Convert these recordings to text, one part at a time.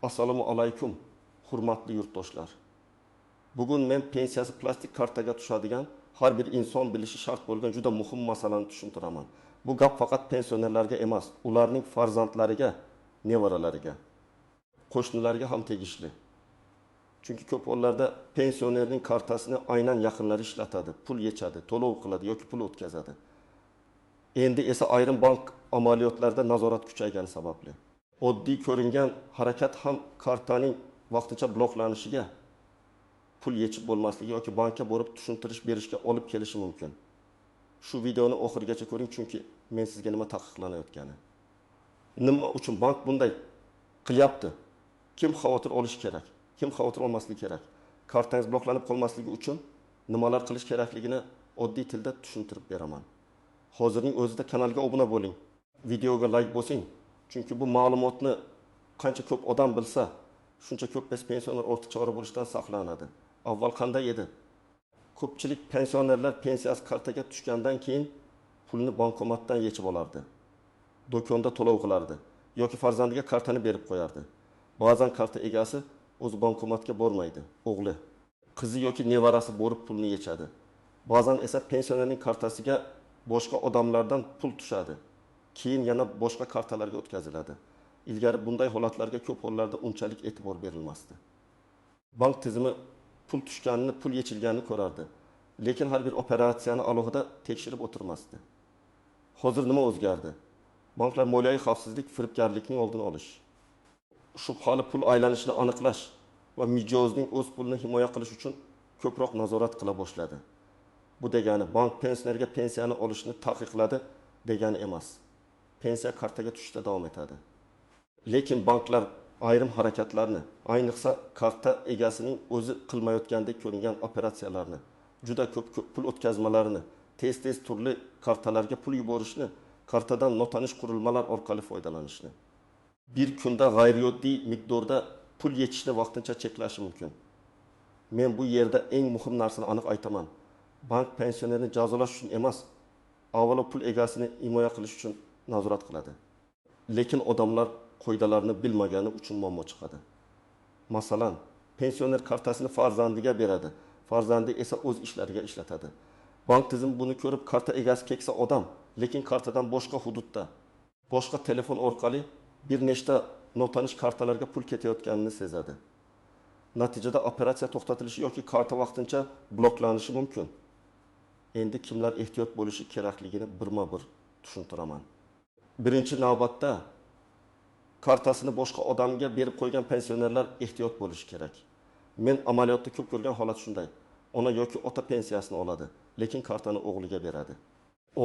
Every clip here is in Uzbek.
Assalomu alaykum, hurmatli yurtdoshlar. Bugun men pensiyasi plastik kartaga tushadigan har bir inson bilishi shart bo'lgan juda muhim masalani tushuntiraman. Bu gap faqat pensionerlarga emas, ularning farzandlariga, nevaralariga, qo'shnilarga ham tegishli. Chunki ko'p hollarda pensionerning kartasini aynan yaqinlari ishlatadi, pul yechadi, to'lov qiladi yoki pul o'tkazadi. Endi esa ayrim bank amaliyotlarda nazorat kuchaygani sababli oddiy ko'ringan harakat ham kartaning vaqtincha bloklanishiga, pul yechib bo'lmasligi yoki bankka borib tushuntirish berishga olib kelishi mumkin. Shu videoni oxirigacha ko'ring, chunki men sizga nima taqiqlanayotgani. Nima uchun bank bunday qilyapti? Kim xavotir olishi kerak? Kim xavotir olmasligi kerak? Kartangiz bloklanib qolmasligi uchun nimalar qilish kerakligini oddiy tilda tushuntirib beraman. Hozirning o'zida kanalga obuna bo'ling, videoga like bosing. Chunki bu ma'lumotni qancha ko'p odam bilsa, shuncha ko'p pensioner ortiqcha bo'lishdan saqlanadi. Avval qanday edi? Ko'pchilik pensionerlar pensiyasi kartaga tushgandan keyin pulni bankomatdan yechib olardi. Do'konda to'lov qilardi yoki farzandiga kartani berib qo'yardi. Ba'zan karta egasi o'z bankomatga bormaydi, o'g'li, qizi yoki nevarasi borib pulni yechadi. Ba'zan esa pensionerning kartasiga boshqa odamlardan pul tushadi. Keyin yana boshqa kartalarga o'tkaziladi. Ilgari bunday holatlarga ko'p hollarda unchalik e'tibor berilmasdi. Bank tizimi pul tushganini, pul yechilganini ko'rardi, lekin har bir operatsiyani alohida tekshirib o'tirmasdi. Hozir nima o'zgardi? Banklar moliyaviy xavfsizlik, firibgarlikning oldini olish, shubhali pul aylanishini aniqlash va mijozning o'z pulini himoya qilish uchun ko'proq nazorat qila boshladi. Bu degani bank pensionerga pensiyani olishni taqiqladi degani emas. Pensiya kartaga tushishda davom etadi. Lekin banklar ayrim harakatlarni, ayniqsa karta egasining o'zi qilmayotgandek ko'ringan operatsiyalarni, juda ko'p pul o'tkazmalarini, tez-tez turli kartalarga pul yuborishni, kartadan notanish qurilmalar orqali foydalanishni, bir kunda g'ayrioddiy miqdorda pul yechishni vaqtincha cheklashi mumkin. Men bu yerda eng muhim narsani aniq aytaman. Bank pensionerni jazolash uchun emas, avvalo pul egasini himoya qilish uchun nazorat qiladi. Lekin odamlar qoidalarni bilmagani uchun muammo chiqadi. Masalan, pensioner kartasini farzandiga beradi, farzandi esa o'z ishlariga ishlatadi. Bank tizimi buni ko'rib, karta egasi keksa odam, lekin kartadan boshqa hududda, boshqa telefon orqali bir nechta notanish kartalarga pul ketayotganini sezadi. Natijada operatsiya to'xtatilishi yoki karta vaqtincha bloklanishi mumkin. Endi kimlar ehtiyot bo'lishi kerakligini birma-bir tushuntiraman. Birinchi navbatda kartasini boshqa odamga berib qo'ygan pensionerlar ehtiyot bo'lishi kerak. Men amaliyotda ko'p ko'rgan holat shunday. Ona yoki ota pensiyasini oladi, lekin kartani o'g'liga beradi.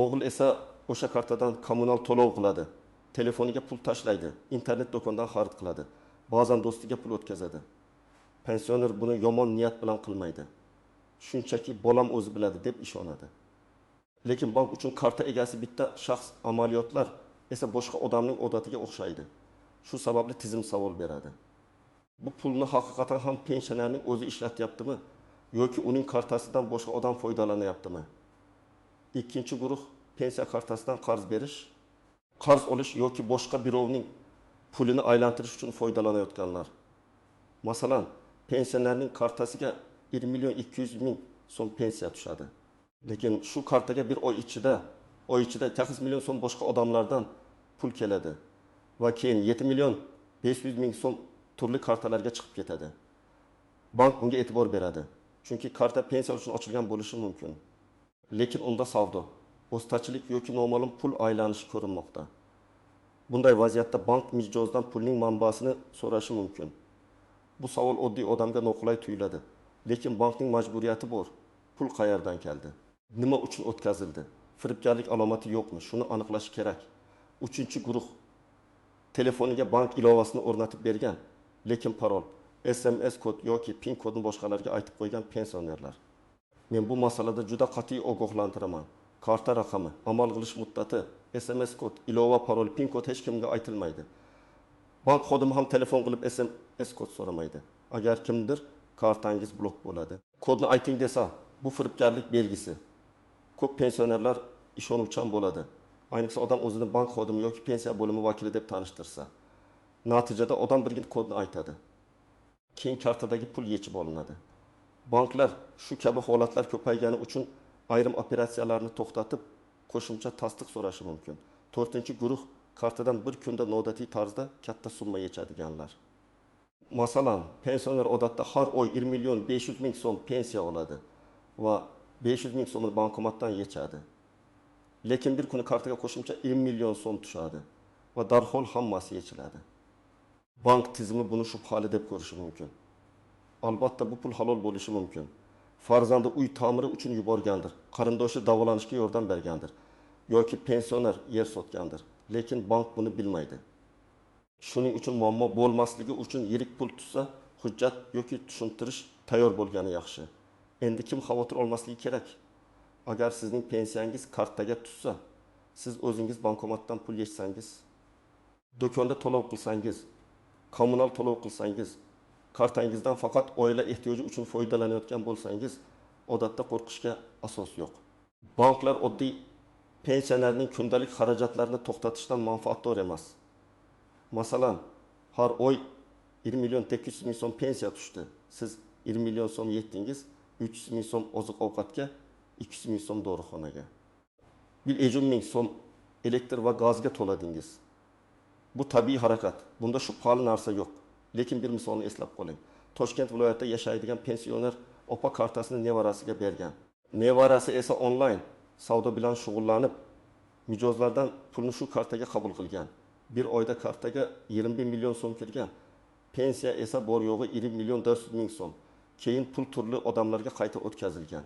O'g'il esa o'sha kartadan kommunal to'lov qiladi, telefoniga pul tashlaydi, internet do'kondan xarid qiladi, ba'zan do'stiga pul o'tkazadi. Pensioner buni yomon niyat bilan qilmaydi. Shunchaki bolam o'zi biladi deb ishonadi. Lekin bank uchun karta egasi bitta shaxs, amaliyotlar esa boshqa odamning odatiga o'xshaydi. Shu sababli tizim savol beradi. Bu pulni haqiqatan ham pensionerning o'zi ishlatyaptimi yoki uning kartasidan boshqa odam foydalanyaptimi? Ikkinchi guruh pensiya kartasidan qarz berish, qarz olish yoki boshqa birovning pulini aylantirish uchun foydalanayotganlar. Masalan, pensionerning kartasiga 1 million 200 ming so'm pensiya tushadi. Lekin shu kartaga bir oy ichida 8 million so'm boshqa odamlardan pul keladi va keyin 7 million 500 ming so'm turli kartalarga chiqib ketadi. Bank bunga e'tibor beradi, chunki karta pensiya uchun ochilgan bo'lishi mumkin. Lekin unda savdo, o'stachilik yoki noma'lum pul aylanishi ko'rinmoqda. Bunday vaziyatda bank mijozdan pulning manbasini so'rashi mumkin. Bu savol oddiy odamga noqulay tuyuladi, lekin bankning majburiyati bor. Pul qayerdan keldi? Nima uchun o'tkazildi? Firibgarlik alomati yo'qmi? Shuni aniqlash kerak. Uchinchi guruh telefoniga bank ilovasini o'rnatib bergan, lekin parol, SMS kod yoki PIN kodni boshqalarga aytib qo'ygan pensionerlar. Men bu masalada juda qat'iy ogohlantiraman. Karta raqami, amal qilish muddati, SMS kod, ilova, parol, PIN kod hech kimga aytilmaydi. Bank xodimi ham telefon qilib SMS kod so'ramaydi. Agar kimdir kartangiz blok bo'ladi, kodni ayting desa, bu firibgarlik belgisi. Ko'p pensionerlar ishonuvchan bo'ladi. Ayniqsa odam o'zini bank xodimi yoki pensiya bo'limi vakili deb tanishtirsa. Natijada odam bir kodni aytadi. Keyin kartadagi pul yechib olinadi. Banklar shu kabi holatlar ko'paygani uchun ayrim operatsiyalarni to'xtatib, qo'shimcha tasdiq so'rashi mumkin. 4-guruh kartadan bir kunda noodatiy tarzda katta summa yechadiganlar. Masalan, pensioner odatda har oy 1 million 500 ming so'm pensiya oladi va 500 ming so'mni bankomatdan yechadi. Lekin bir kuni kartaga qo'shimcha 1 million so'm tushadi va darhol hammasi yechiladi. Bank tizimi buni shubhali deb ko'rishi mumkin. Albatta bu pul halol bo'lishi mumkin. Farzandi uy ta'miri uchun yuborgandir, qarindoshi davolanishga yordam bergandir yoki pensioner yer sotgandir. Lekin bank buni bilmaydi. Shuning uchun muammo bo'lmasligi uchun yirik pul tutsa, hujjat yoki tushuntirish tayyor bo'lgani yaxshi. Endi kim xavotir olmasligi kerak? Agar sizning pensiyangiz kartaga tutsa, siz o'zingiz bankomatdan pul yechsangiz, do'konda to'lov qilsangiz, kommunal to'lov qilsangiz, kartangizdan faqat oila ehtiyoji uchun foydalanayotgan bo'lsangiz, odatda qo'rqishga asos yo'q. Banklar oddiy pensionerning kundalik xarajatlarini to'xtatishdan manfaatdor emas. Masalan, har oy 1 million 800 ming so'm pensiya tushdi. Siz 1 million so'm yetdingiz, 300 ming so'm oziq-ovqatga, 200 ming so'm dorixonaga. 1 ming so'm elektr va gazga to'ladingiz. Bu tabiiy harakat. Bunda shubhali narsa yo'q. Lekin bir misolni eslab qoling. Toshkent viloyatida yashaydigan pensioner opa kartasini nevarasiga bergan. Nevarasi esa onlayn savdo bilan shug'ullanib, mijozlardan pulni shu kartaga qabul qilgan. Bir oyda kartaga 21 million so'm kirgan. Pensiya esa bor yo'g'i 20 million 400 ming so'm. Keyin pul turli odamlarga qayta o'tkazilgan.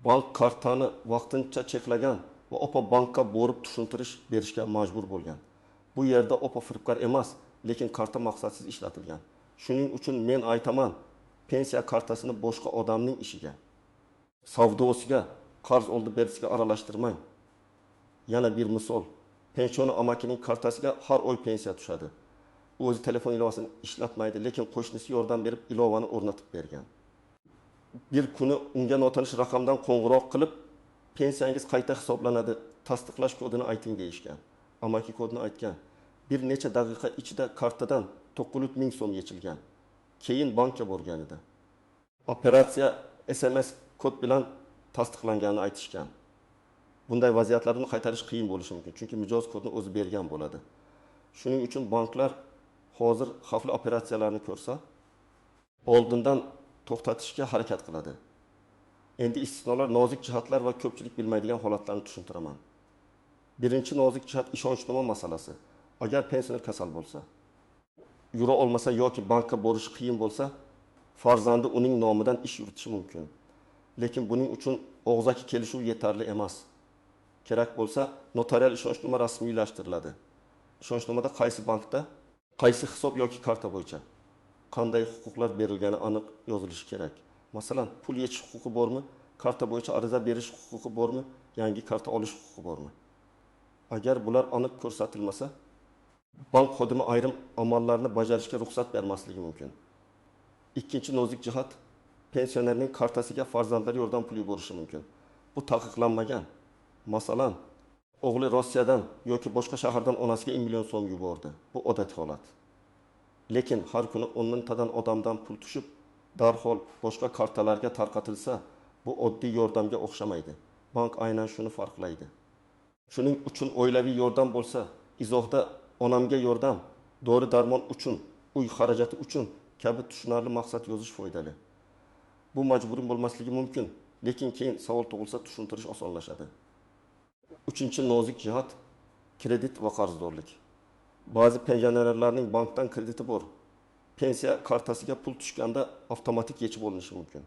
Bank kartani vaqtincha cheklagan va opa bankka borib tushuntirish berishga majbur bo'lgan. Bu yerda opa firibgar emas, lekin karta maqsadsiz ishlatilgan. Shuning uchun men aytaman, pensiya kartasini boshqa odamning ishiga, savdosiga, qarz oldi berishga aralashtirmang. Yana bir misol, pensioner amakining kartasiga har oy pensiya tushadi. U o'zi telefon ilovasini ishlatmaydi, lekin qo'shnisi yordam berib ilovani o'rnatib bergan. Bir kuni unga notanish raqamdan qo'ng'iroq qilib, pensiyangiz qayta hisoblanadi, tasdiqlash kodini ayting deyishgan. Amaki kodini aytgan. Bir necha daqiqa ichida kartadan 900 ming so'm yechilgan. Keyin bankka borganida operatsiya SMS kod bilan tasdiqlanganini aytishgan. Bunday vaziyatlarni qaytarish qiyin bo'lishi mumkin, chunki mijoz kodni o'zi bergan bo'ladi. Shuning uchun banklar hozir xavfli operatsiyalarni ko'rsa, oldindan to'xtatishga harakat qiladi. Endi istisnolar, nozik jihatlar va ko'pchilik bilmaydigan holatlarni tushuntiraman. Birinchi nozik jihat ishonchnoma masalasi. Agar pensioner kasal bo'lsa, yura olmasa yoki bankka borish qiyin bo'lsa, farzandi uning nomidan ish yuritishi mumkin. Lekin buning uchun og'zaki kelishuv yetarli emas. Kerak bo'lsa, notarial ishonchnoma rasmiylashtiriladi. Ishonchnomada qaysi bankda, qaysi hisob yoki karta bo'yicha qanday huquqlar berilgani aniq yozilishi kerak. Masalan, pul yechish huquqi bormi, karta bo'yicha ariza berish huquqi bormi, yangi karta olish huquqi bormi? Agar bular aniq ko'rsatilmasa, bank xodimi ayrim amallarni bajarishga ruxsat bermasligi mumkin. Ikkinchi nozik jihat, pensionerning kartasiga farzandlari yordam puli yuborishi mumkin. Bu taqiqlanmagan. Masalan, o'g'li Rossiyadan yoki boshqa shahardan onasiga 1 million so'm yubordi. Bu odatiy holat. Lekin har kuni 10 mingtadan odamdan pul tushib, darhol boshqa kartalarga tarqatilsa, bu oddiy yordamga o'xshamaydi. Bank aynan shuni farqlaydi. Shuning uchun oilaviy yordam bo'lsa, izohda onamga yordam, dori-darmon uchun, uy xarajati uchun kabi tushunarli maqsad yozish foydali. Bu majburiy bo'lmasligi mumkin, lekin keyin savol tug'ilsa tushuntirish osonlashadi. Uchinchi nozik jihat kredit va qarzdorlik. Ba'zi pensionerlarning bankdan krediti bor. Pensiya kartasiga pul tushganda avtomatik yechib olinishi mumkin.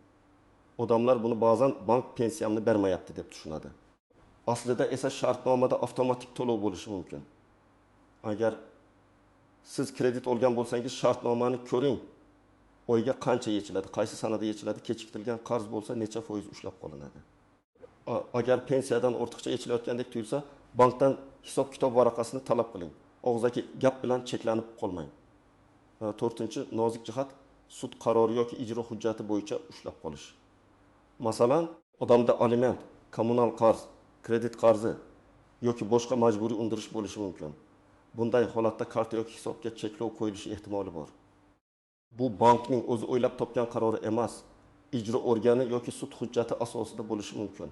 Odamlar buni ba'zan bank pensiyamni bermayapti deb tushunadi. Aslida esa shartnomada avtomatik to'lov bo'lishi mumkin. Agar siz kredit olgan bo'lsangiz, shartnomani ko'ring. Oyga qancha yechiladi, qaysi sanada yechiladi, kechiktirilgan qarz bo'lsa necha foiz ushlab qolinadi. Agar pensiyadan ortiqcha yechilayotgandek tuyulsa, bankdan hisob-kitob varaqasini talab qiling. Og'zaki gap bilan cheklanib qolmang. 4-nozik jihat sud qarori yoki ijro hujjati bo'yicha ushlab qolish. Masalan, odamda aliment, kommunal qarz, kredit qarzi yoki boshqa majburiy undirish bo'lishi mumkin. bunday holatda karta yoki hisobga cheklov qo'yilishi ehtimoli bor. Bu bankning o'zi o'ylab topgan qarori emas, ijro organi yoki sud hujjati asosida bo'lishi mumkin.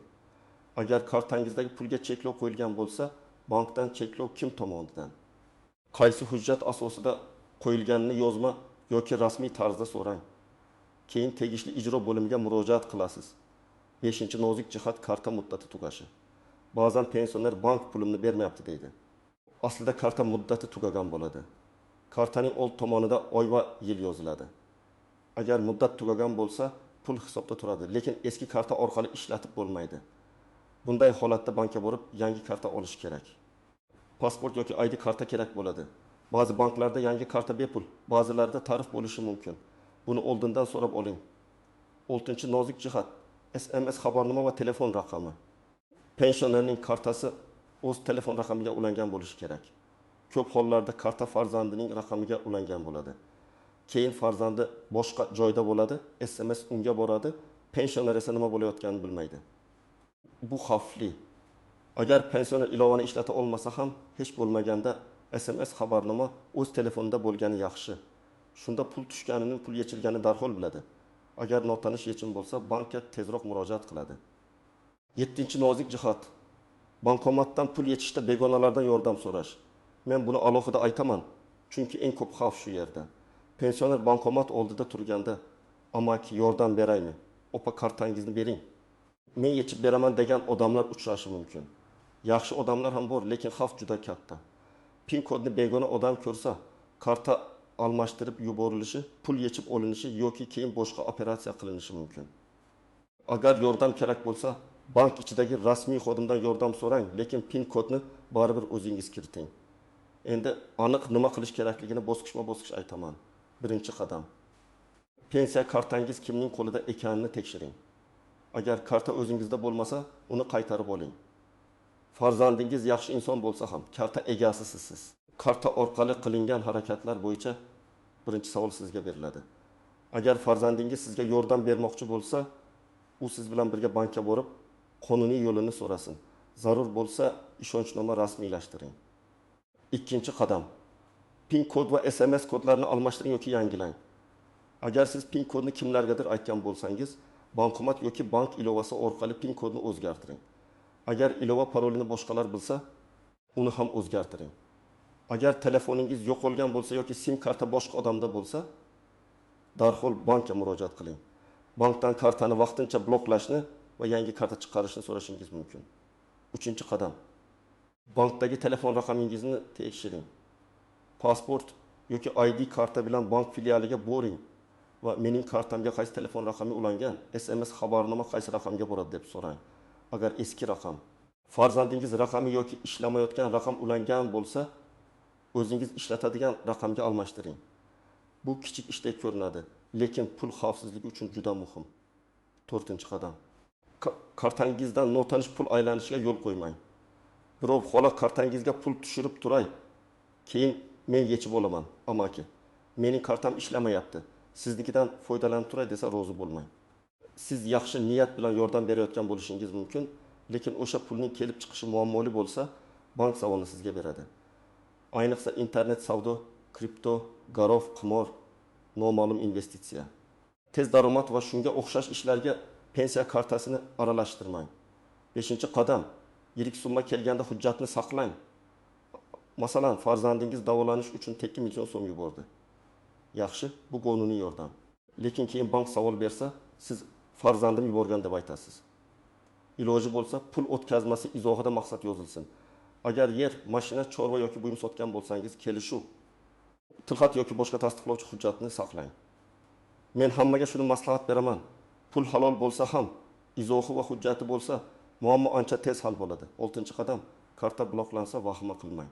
Agar kartangizdagi pulga cheklov qo'yilgan bo'lsa, bankdan cheklov kim tomonidan? Qaysi hujjat asosida qo'yilganini yozma yoki rasmiy tarzda so'rang. Keyin tegishli ijro bo'limiga murojaat qilasiz. 5-nozik jihat karta muddati tugashi. Ba'zan pensioner bank pulimni bermayapti deydi. Aslida karta muddati tugagan bo'ladi. Kartaning old tomonida oy va yil yoziladi. Agar muddat tugagan bo'lsa, pul hisobda turadi, lekin eski karta orqali ishlatib bo'lmaydi. Bunday holatda bankka borib, yangi karta olish kerak. Pasport yoki ID karta kerak bo'ladi. Ba'zi banklarda yangi karta bepul, ba'zilarida tarif bo'lishi mumkin. Buni oldindan so'rab oling. 6-nozik jihat: SMS xabarnoma va telefon raqami. Pensionerning kartasi o'z telefon raqamiga ulangan bo'lishi kerak. Ko'p hollarda karta farzandining raqamiga ulangan bo'ladi. Keyin farzandi boshqa joyda bo'ladi, SMS unga boradi, pensioner esa nima bo'layotganini bilmaydi. Bu xavfli. Agar pensioner ilovani ishlata olmasa ham, hech bo'lmaganda SMS xabarnoma o'z telefonida bo'lgani yaxshi. Shunda pul tushganini, pul yechilganini darhol biladi. Agar notanish yechim bo'lsa, bankka tezroq murojaat qiladi. 7-nozik jihat: bankomatdan pul yechishda begonalardan yordam so'rash. Men buni alohida aytaman, chunki eng ko'p xavf shu yerda. Pensioner bankomat oldida turganda, "Amaki, yordam beraymi? Opa, kartangizni bering. Men yechib beraman" degan odamlar uchrashi mumkin. Yaxshi odamlar ham bor, lekin xavf juda katta. Pin kodni begona odam ko'rsa, karta almashtirib yuborilishi, pul yechib olinishi yoki keyin boshqa operatsiya qilinishi mumkin. Agar yordam kerak bo'lsa, bank ichidagi rasmiy xodimdan yordam so'rang, lekin pin kodni baribir o'zingiz kiriting. Endi aniq nima qilish kerakligini bosqichma-bosqich aytaman. Birinchi qadam: pensiya kartangiz kimning qo'lida ekanini tekshiring. Agar karta o'zingizda bo'lmasa, uni qaytarib oling. Farzandingiz yaxshi inson bo'lsa ham, karta egasisiz siz. Karta orqali qilingan harakatlar bo'yicha birinchi savol sizga beriladi. Agar farzandingiz sizga yordam bermoqchi bo'lsa, u siz bilan birga bankka borib, qonuniy yo'lini so'rasin. Zarur bo'lsa, ishonchnoma rasmiylashtiring. Ikkinchi qadam: pin kod va SMS kodlarini almashtiring yoki yangilang. Agar siz pin kodni kimlargadir aytgan bo'lsangiz, bankomat yoki bank ilovasi orqali pin kodni o'zgartiring. Agar ilova parolini boshqalar bilsa, uni ham o'zgartiring. Agar telefoningiz yo'qolgan bo'lsa yoki sim karta boshqa odamda bo'lsa, darhol bankka murojaat qiling. Bankdan kartani vaqtincha bloklashni va yangi karta chiqarishni so'rashingiz mumkin. Uchinchi qadam: bankdagi telefon raqamingizni tekshiring. Pasport yoki ID karta bilan bank filialiga boring va mening kartamga qaysi telefon raqami ulangan, SMS xabarnoma qaysi raqamga boradi deb so'rang. Agar eski raqam, farzandingiz raqami yoki ishlamayotgan raqam ulangan bo'lsa, o'zingiz ishlatadigan raqamga almashtiring. Bu kichik ishdek ko'rinadi, lekin pul xavfsizligi uchun juda muhim. 4-qadam: kartangizdan notanish pul aylanishiga yo'l qo'ymang. Birov xola kartangizga pul tushirib turay, keyin men yechib olaman, amaki, mening kartam ishlamayapti, siznikidan foydalanib turay desa rozi bo'lmang. Siz yaxshi niyat bilan yordam berayotgan bo'lishingiz mumkin, lekin o'sha pulning kelib chiqishi muammoli bo'lsa, bank savolni sizga beradi. Ayniqsa internet savdo, kripto, garov, qimor, noma'lum investitsiya. Tez daromad va shunga o'xshash ishlarga pensiya kartasini aralashtirmang. 5-qadam: yirik summa kelganda hujjatni saqlang. Masalan, farzandingiz davolanish uchun 2 million so'm yubordi. Yaxshi, bu qonuniy yordam. Lekin keyin bank savol bersa, siz farzandim yuborgan deb aytasiz. Iloji bo'lsa, pul o'tkazmasi izohida maqsad yozilsin. Agar yer, mashina, chorva yoki buyum sotgan bo'lsangiz, kelishuv, tilxat yoki boshqa tasdiqlovchi hujjatni saqlang. Men hammaga shuni maslahat beraman. Pul halol bo'lsa ham, izohi va hujjati bo'lsa, muammo ancha tez hal bo'ladi. 6-qadam: karta bloklansa vahima qilmang.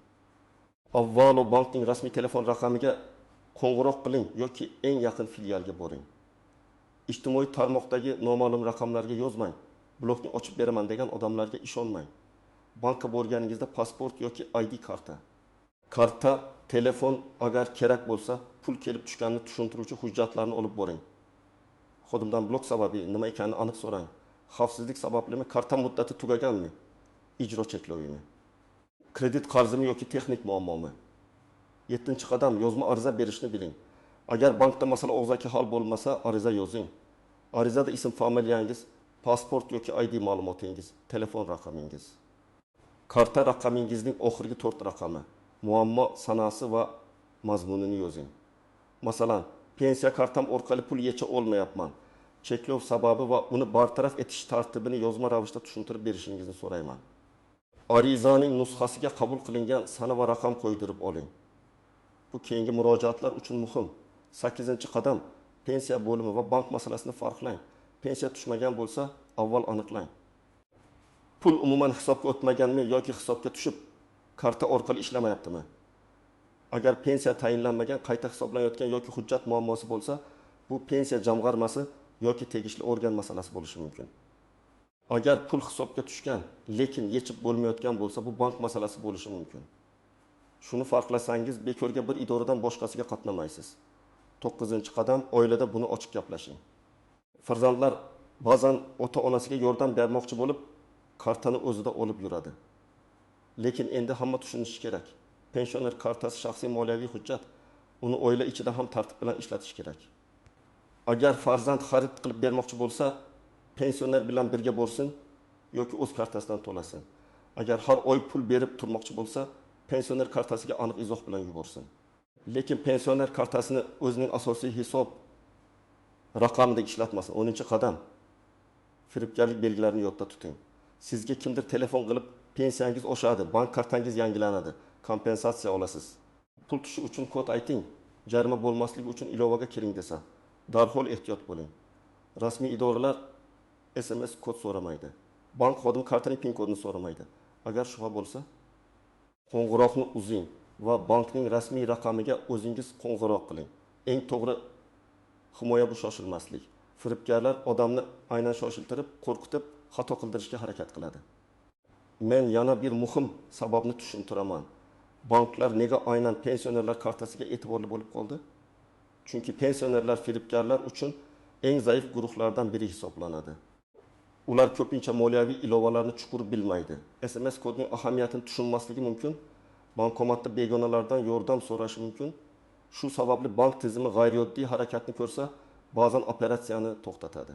Avvalo bankning rasmiy telefon raqamiga qo'ng'iroq qiling yoki eng yaqin filialga boring. Ijtimoiy tarmoqdagi noma'lum raqamlarga yozmang. Blokni ochib beraman degan odamlarga ishonmang. Bankka borganingizda pasport yoki ID karta, telefon, agar kerak bo'lsa, pul kelib tushganini tushuntiruvchi hujjatlarni olib boring. Xodimdan blok sababi nima ekanini aniq so'rang. Xavfsizlik sabablimi, karta muddati tugaganmi, ijro cheklovimi, kredit qarzimi yoki texnik muammomi? Yettinchi qadam yozma ariza berishni biling. Agar bankda masala og'zaki hol bo'lmasa, ariza yozing. Arizada ism familiyangiz, pasport yoki ID ma'lumotingiz, telefon raqamingiz. Karta raqamingizning oxirgi 4 raqami, muammo sanasi va mazmunini yozing. Masalan, pensiya kartam orqali pul yecha olmayapman. Cheklov sababi va uni bartaraf etish tartibini yozma ravishda tushuntirib berishingizni so'rayman. Arizaning nusxasiga qabul qilingan sana va raqam qo'ydirib oling. Bu keyingi murojaatlar uchun muhim. 8-qadam pensiya bo'limi va bank masalasini farqlang. Pensiya tushmagan bo'lsa, avval aniqlang. Pul umuman hisobga o'tmaganmi yoki hisobga tushib, karta orqali ishlamayaptimi? Agar pensiya tayinlanmagan, qayta hisoblanayotgan yoki hujjat muammosi bo'lsa, bu pensiya jamg'armasi yoki tegishli organ masalasi bo'lishi mumkin. Agar pul hisobga tushgan, lekin yechib bo'lmayotgan bo'lsa, bu bank masalasi bo'lishi mumkin. Shuni farqlasangiz, bekorga bir idoradan boshqasiga qatnamaysiz. 9-qadam oilada buni ochiq gaplashing. Farzandlar ba'zan ota-onasiga yordam bermoqchi bo'lib, kartani o'zida olib yuradi. Lekin endi hamma tushunishi kerak. Pensioner kartasi shaxsiy moliyaviy hujjat. Uni oila ichida ham tartib bilan ishlatish kerak. Agar farzand xarid qilib bermoqchi bo'lsa, pensioner bilan birga bo'lsin yoki o'z kartasidan to'lasin. Agar har oy pul berib turmoqchi bo'lsa, pensioner kartasiga aniq izoh bilan yuborsin. Lekin pensioner kartasini o'zining asosiy hisob raqamida ishlatmasin. 10-qadam. Firibgarlik belgilarini yodda tuting. Sizga kimdir telefon qilib, pensiyangiz oshadi, bank kartangiz yangilanadi, kompensatsiya olasiz. Pul tushi uchun kod ayting, jarima bo'lmasligi uchun ilovaga kiring desa, darhol ehtiyot bo'ling. Rasmiy idoralar SMS kod so'ramaydi. Bank xodimi kartaning pin kodini so'ramaydi. Agar shubha bo'lsa, qo'ng'iroqni uzing va bankning rasmiy raqamiga o'zingiz qo'ng'iroq qiling. Eng to'g'ri himoya bu shoshilmaslik. Firibgarlar odamni aynan shoshiltirib, qo'rqitib, xato qildirishga harakat qiladi. Men yana bir muhim sababni tushuntiraman. Banklar nega aynan pensionerlar kartasiga e'tiborli bo'lib qoldi? Chunki pensionerlar firibgarlar uchun eng zaif guruhlardan biri hisoblanadi. Ular ko'pincha moliyaviy ilovalarni chuqur bilmaydi. SMS kodining ahamiyatini tushunmasligi mumkin. Bankomatda begonalardan yordam so'rashi mumkin. Shu sababli bank tizimi g'ayrioddiy harakatni ko'rsa, ba'zan operatsiyani to'xtatadi.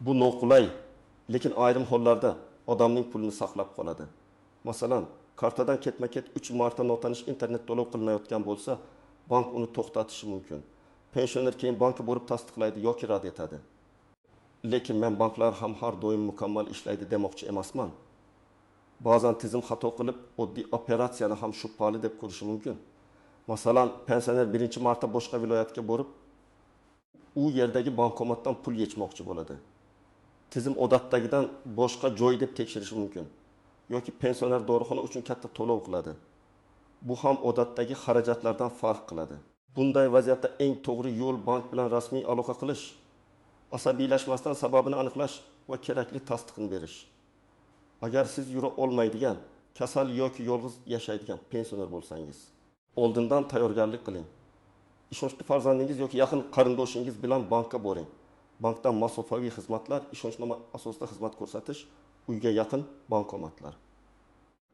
Bu noqulay, lekin ayrim hollarda odamning pulini saqlab qoladi. Masalan, kartadan ketma-ket 3 marta notanish internet to'lov qilinayotgan bo'lsa, bank uni to'xtatishi mumkin. Pensioner keyin bankka borib tasdiqlaydi yoki rad etadi. Lekin men banklar ham har doim mukammal ishlaydi demoqchi emasman. Ba'zan tizim xato qilib, oddiy operatsiyani ham shubhali deb ko'rishi mumkin. Masalan, pensioner birinchi marta boshqa viloyatga borib, u yerdagi bankomatdan pul yechmoqchi bo'ladi. Tizim odatdagidan boshqa joy deb tekshirishi mumkin. Yoki pensioner dorixona uchun katta to'lov qiladi. Bu ham odatdagi xarajatlardan farq qiladi. Bunday vaziyatda eng to'g'ri yo'l bank bilan rasmiy aloqa qilish, asabiylashmasdan sababini aniqlash va kerakli tasdiqni berish. Agar siz yura olmaydigan, kasal yoki yolg'iz yashaydigan pensioner bo'lsangiz, oldindan tayyorgarlik qiling. Ishonchli farzandingiz yoki yaqin qarindoshingiz bilan bankka boring. Bankdan masofaviy xizmatlar, ishonchnoma asosida xizmat ko'rsatish, uyga yaqin bankomatlar.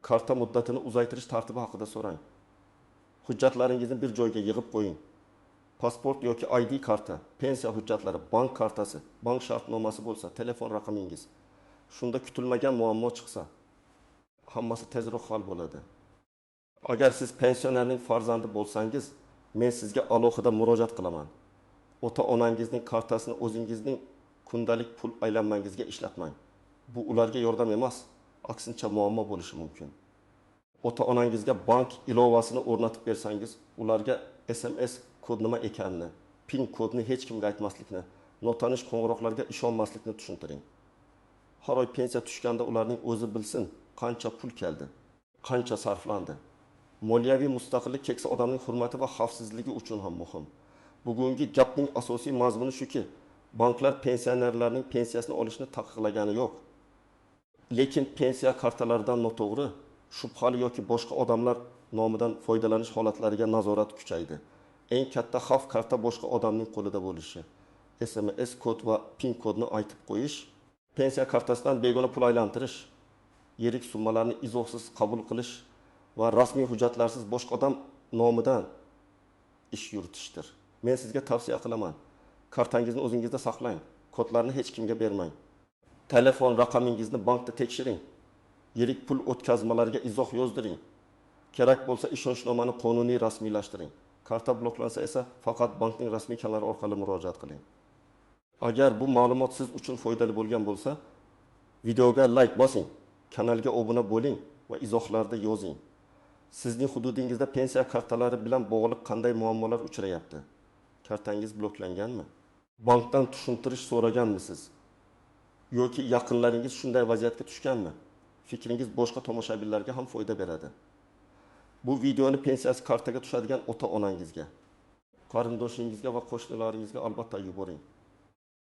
Karta muddatini uzaytirish tartibi haqida so'rang. Hujjatlaringizni bir joyga yig'ib qo'ying. Pasport yoki ID karta, pensiya hujjatlari, bank kartasi, bank shartnomasi bo'lsa, telefon raqamingiz. Shunda kutilmagan muammo chiqsa, hammasi tezroq hal bo'ladi. Agar siz pensionerning farzandi bo'lsangiz, men sizga alohida murojaat qilaman. Ota-onangizning kartasini o'zingizning kundalik pul aylanmangizga ishlatmang. Bu ularga yordam emas, aksincha muammo bo'lishi mumkin. Ota-onangizga bank ilovasini o'rnatib bersangiz, ularga SMS kod nima ekanini, PIN kodni hech kimga aytmaslikni, notanish qo'ng'iroqlarga ishonmaslikni tushuntiring. Har oy pensiya tushganda ularning o'zi bilsin, qancha pul keldi, qancha sarflandi. Moliyaviy mustaqillik keksa odamning hurmati va xavfsizligi uchun ham muhim. Bugungi gapning asosiy mazmuni shuki, banklar pensionerlarning pensiyasini olishni taqiqlagani yo'q. Lekin pensiya kartalaridan noto'g'ri, shubhali yoki boshqa odamlar nomidan foydalanish holatlariga nazorat kuchaydi. Eng katta xavf karta boshqa odamning qo'lida bo'lishi. SMS kod va PIN kodni aytib qo'yish, pensiya kartasidan begona pul aylantirish, yirik summalarni izohsiz qabul qilish va rasmiy hujjatlarsiz boshqa odam nomidan ish yuritishdir. Men sizga tavsiya qilaman. Kartangizni o'zingizda saqlang. Kodlarni hech kimga bermang. Telefon raqamingizni bankda tekshiring. Yirik pul o'tkazmalariga izoh yozdiring. Kerak bo'lsa ishonchnomani qonuniy rasmiylashtiring. Karta bloklansa esa faqat bankning rasmiy kanallari orqali murojaat qiling. Agar bu ma'lumot siz uchun foydali bo'lgan bo'lsa, videoga like bosing, kanalga obuna bo'ling va izohlarda yozing. Sizning hududingizda pensiya kartalari bilan bog'liq qanday muammolar uchrayapti? Kartangiz bloklanganmi? Bankdan tushuntirish so'raganmisiz? Yoki yaqinlaringiz shunday vaziyatga tushganmi? Fikringiz boshqa tomoshabinlarga ham foyda beradi. Bu videoni pensiyasi kartaga tushadigan ota-onangizga, qarindoshingizga va qo'shnilaringizga albatta yuboring.